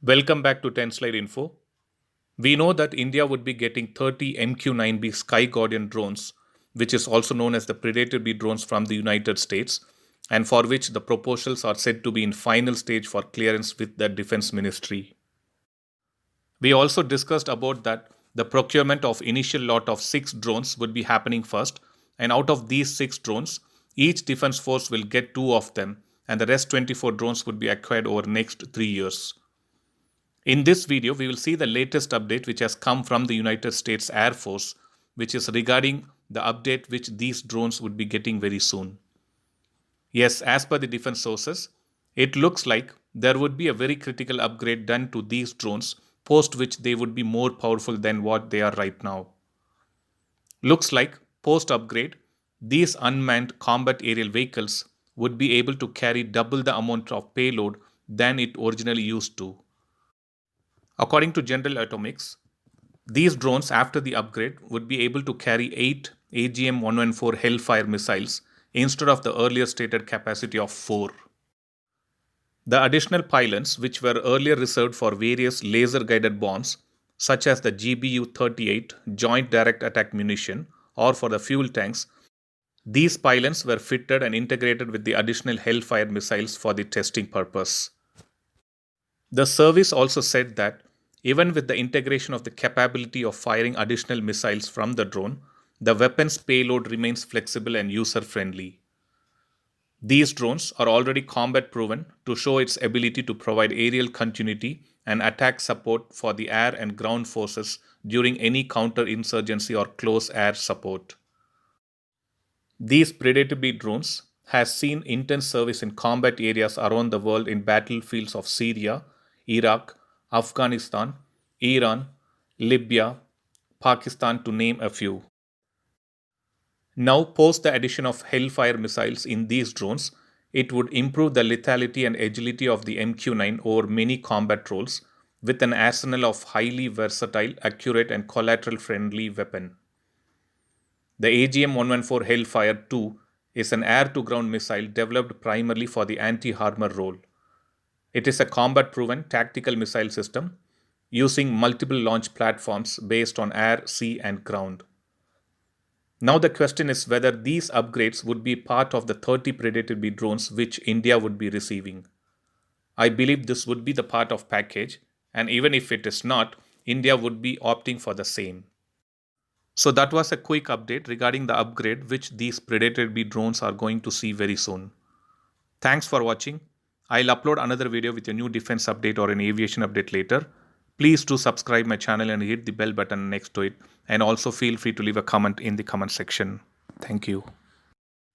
Welcome back to 10 Slide Info. We know that India would be getting 30 MQ-9B Sky Guardian drones, which is also known as the Predator B drones from the United States, and for which the proposals are said to be in final stage for clearance with the Defense Ministry. We also discussed about that the procurement of initial lot of 6 drones would be happening first, and out of these 6 drones, each defense force will get 2 of them, and the rest 24 drones would be acquired over next 3 years. In this video, we will see the latest update which has come from the United States Air Force, which is regarding the update which these drones would be getting very soon. Yes, as per the defense sources, it looks like there would be a very critical upgrade done to these drones, post which they would be more powerful than what they are right now. Looks like post upgrade, these unmanned combat aerial vehicles would be able to carry double the amount of payload than it originally used to. According to General Atomics, these drones after the upgrade would be able to carry 8 AGM-114 Hellfire missiles instead of the earlier stated capacity of 4. The additional pylons, which were earlier reserved for various laser-guided bombs, such as the GBU-38 Joint Direct Attack Munition, or for the fuel tanks, these pylons were fitted and integrated with the additional Hellfire missiles for the testing purpose. The service also said that even with the integration of the capability of firing additional missiles from the drone, the weapon's payload remains flexible and user-friendly. These drones are already combat proven to show its ability to provide aerial continuity and attack support for the air and ground forces during any counter-insurgency or close air support. These Predator B drones has seen intense service in combat areas around the world in battlefields of Syria, Iraq, Afghanistan, Iran, Libya, Pakistan, to name a few. Now, post the addition of Hellfire missiles in these drones, it would improve the lethality and agility of the MQ-9 over many combat roles with an arsenal of highly versatile, accurate, and collateral-friendly weapon. The AGM-114 Hellfire 2 is an air-to-ground missile developed primarily for the anti-armor role. It is a combat-proven tactical missile system using multiple launch platforms based on air, sea, and ground. Now the question is whether these upgrades would be part of the 30 Predator B drones which India would be receiving. I believe this would be the part of package, and even if it is not, India would be opting for the same. So that was a quick update regarding the upgrade which these Predator B drones are going to see very soon. Thanks for watching. I'll upload another video with a new defense update or an aviation update later. Please do subscribe my channel and hit the bell button next to it, and also feel free to leave a comment in the comment section. Thank you.